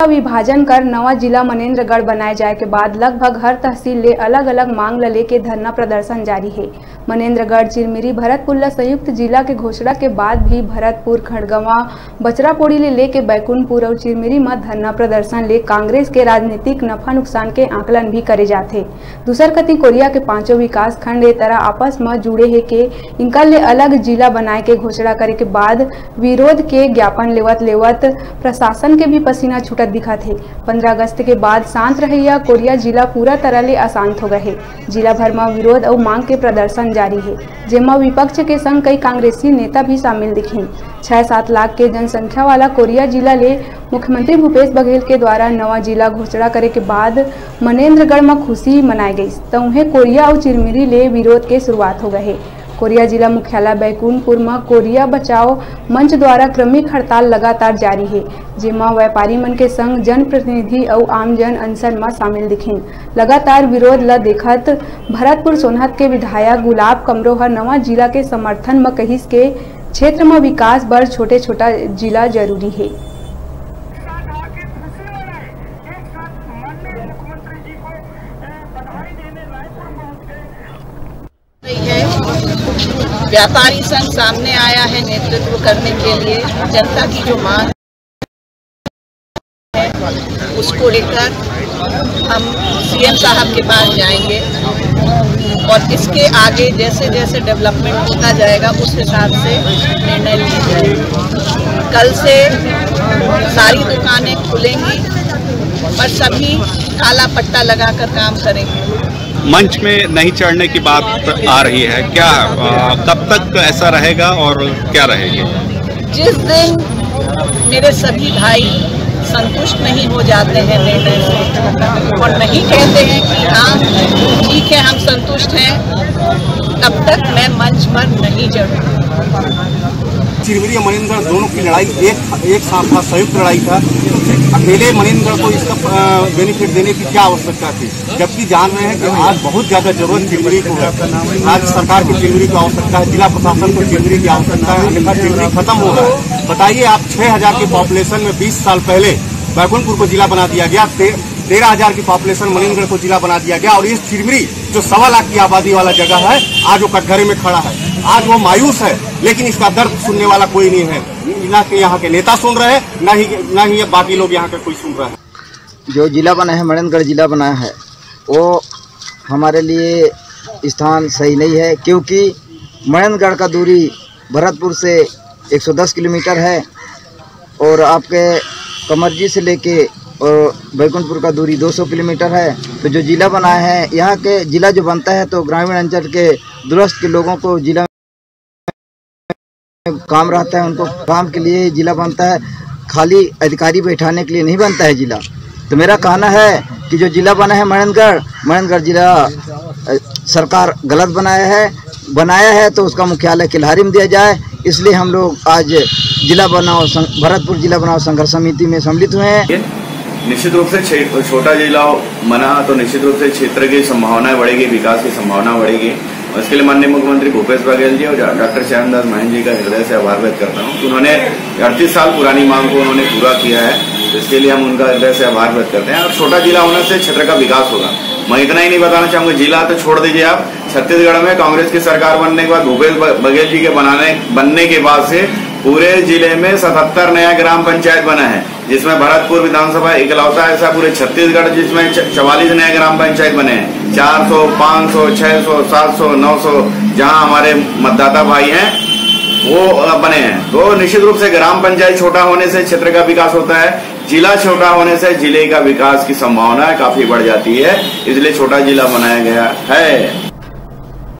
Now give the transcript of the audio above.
विभाजन कर नवा जिला मनेन्द्रगढ़ बनाए जाए के बाद लगभग हर तहसील ले अलग अलग मांग ल लेके धरना प्रदर्शन जारी है। मनेन्द्रगढ़, चिरमिरी, भरतपुर ला संयुक्त जिला के घोषणा के बाद भी भरतपुर, खड़गवा, बचरापोड़ी ले लेके बैकुंठपुर और चिरमिरी में धरना प्रदर्शन ले कांग्रेस के राजनीतिक नफा नुकसान के आकलन भी करे जाते। दूसर कती कोरिया के पांचों विकास खंड ए तरह आपस में जुड़े है के इनका ले अलग जिला बनाए के घोषणा करे के बाद विरोध के ज्ञापन लेवत लेवत प्रशासन के भी पसीना छूटत दिखा थे। 15 अगस्त के बाद शांत रहिया कोरिया जिला पूरा तरह ले अशांत हो गए है। जिला भर में विरोध और मांग के प्रदर्शन जारी है, जेमा विपक्ष के संग कई कांग्रेसी नेता भी शामिल दिखे। 6-7 लाख के जनसंख्या वाला कोरिया जिला ले मुख्यमंत्री भूपेश बघेल के द्वारा नवा जिला घोषणा करे के बाद मनेन्द्रगढ़ में खुशी मनाई गई, तो उन्हें कोरिया और चिरमिरी ले विरोध के शुरुआत हो गए है। कोरिया जिला मुख्यालय बैकुंठपुर में कोरिया बचाओ मंच द्वारा क्रमिक हड़ताल लगातार जारी है, जेमा व्यापारी मन के संग जनप्रतिनिधि और आमजन अनशन में शामिल दिखे। लगातार विरोध ल देखत भरतपुर सोनहत के विधायक गुलाब कमरोह नवा जिला के समर्थन में कहिस के क्षेत्र में विकास बर छोटे छोटा जिला जरूरी है। व्यापारी संघ सामने आया है नेतृत्व करने के लिए। जनता की जो मांग है उसको लेकर हम सीएम साहब के पास जाएंगे और इसके आगे जैसे जैसे डेवलपमेंट होता जाएगा उस हिसाब से निर्णय लिया जाएगा। कल से सारी दुकानें खुलेंगी और सभी काला पट्टा लगाकर काम करेंगे। मंच में नहीं चढ़ने की बात आ रही है, क्या कब तक ऐसा रहेगा और क्या रहेगी? जिस दिन मेरे सभी भाई संतुष्ट नहीं हो जाते हैं निर्णय से और नहीं कहते हैं कि हाँ ठीक है हम संतुष्ट हैं, तब तक मैं मंच पर नहीं चढ़ूंगा। चिरमिरी और मनेन्द्रगढ़ दोनों की लड़ाई एक साथ था, संयुक्त लड़ाई था। अकेले मनेन्द्रगढ़ को इसका बेनिफिट देने की क्या आवश्यकता थी, जबकि जान रहे हैं कि आज बहुत ज्यादा जरूरत चिरमिरी को है। आज सरकार को चिरमिरी की आवश्यकता है, जिला प्रशासन को चिरमिरी की आवश्यकता है, अन्यथा चिरमिरी खत्म हो रहा है। बताइए आप, 6000 की पॉपुलेशन में 20 साल पहले बैकुंठपुर को जिला बना दिया गया, 13,000 की पॉपुलेशन मनेन्द्रगढ़ को जिला बना दिया गया और ये चिरमिरी जो 1.25 लाख की आबादी वाला जगह है आज वो कटघरे में खड़ा है। आज वो मायूस है, लेकिन इसका दर्द सुनने वाला कोई नहीं है। ना कि यहाँ के नेता सुन रहे हैं, ना ही बाकी लोग यहाँ का कोई सुन रहा है। जो जिला बना है, मनेन्द्रगढ़ जिला बनाया है, वो हमारे लिए स्थान सही नहीं है, क्योंकि मनेन्द्रगढ़ का दूरी भरतपुर से 110 किलोमीटर है और आपके कमरजी से लेके और बैकुंठपुर का दूरी 200 किलोमीटर है। तो जो जिला बनाया है, यहाँ के जिला जो बनता है तो ग्रामीण अंचल के दूरस्थ के लोगों को जिला में काम रहता है, उनको काम के लिए जिला बनता है, खाली अधिकारी बैठाने के लिए नहीं बनता है जिला। तो मेरा कहना है कि जो जिला बना है मनेन्द्रगढ़ जिला सरकार गलत बनाया है तो उसका मुख्यालय किल्हारी में दिया जाए। इसलिए हम लोग आज जिला बनाओ भरतपुर जिला बनाओ संघर्ष समिति में सम्मिलित हुए हैं। निश्चित रूप से छोटा जिला बना तो निश्चित रूप से क्षेत्र की संभावनाएं बढ़ेगी, विकास की संभावना बढ़ेगी। और इसके लिए माननीय मुख्यमंत्री भूपेश बघेल जी और डॉक्टर श्यामदास माहिन जी का हृदय से आभार व्यक्त करता हूँ। उन्होंने 38 साल पुरानी मांग को उन्होंने पूरा किया है, इसके लिए हम उनका हृदय से आभार व्यक्त करते हैं। और छोटा जिला होने से क्षेत्र का विकास होगा। मैं इतना ही नहीं बताना चाहूंगा, जिला तो छोड़ दीजिए आप, छत्तीसगढ़ में कांग्रेस की सरकार बनने के बाद भूपेश बघेल जी के बनने के बाद से पूरे जिले में 77 नया ग्राम पंचायत बना है, जिसमें भरतपुर विधानसभा इकलौता ऐसा पूरे छत्तीसगढ़ जिसमें 44 नए ग्राम पंचायत बने हैं। 400, 500, 600, 700, 900 जहां हमारे मतदाता भाई हैं वो बने हैं। तो निश्चित रूप से ग्राम पंचायत छोटा होने से क्षेत्र का विकास होता है, जिला छोटा होने से जिले का विकास की संभावना काफी बढ़ जाती है, इसलिए छोटा जिला बनाया गया है।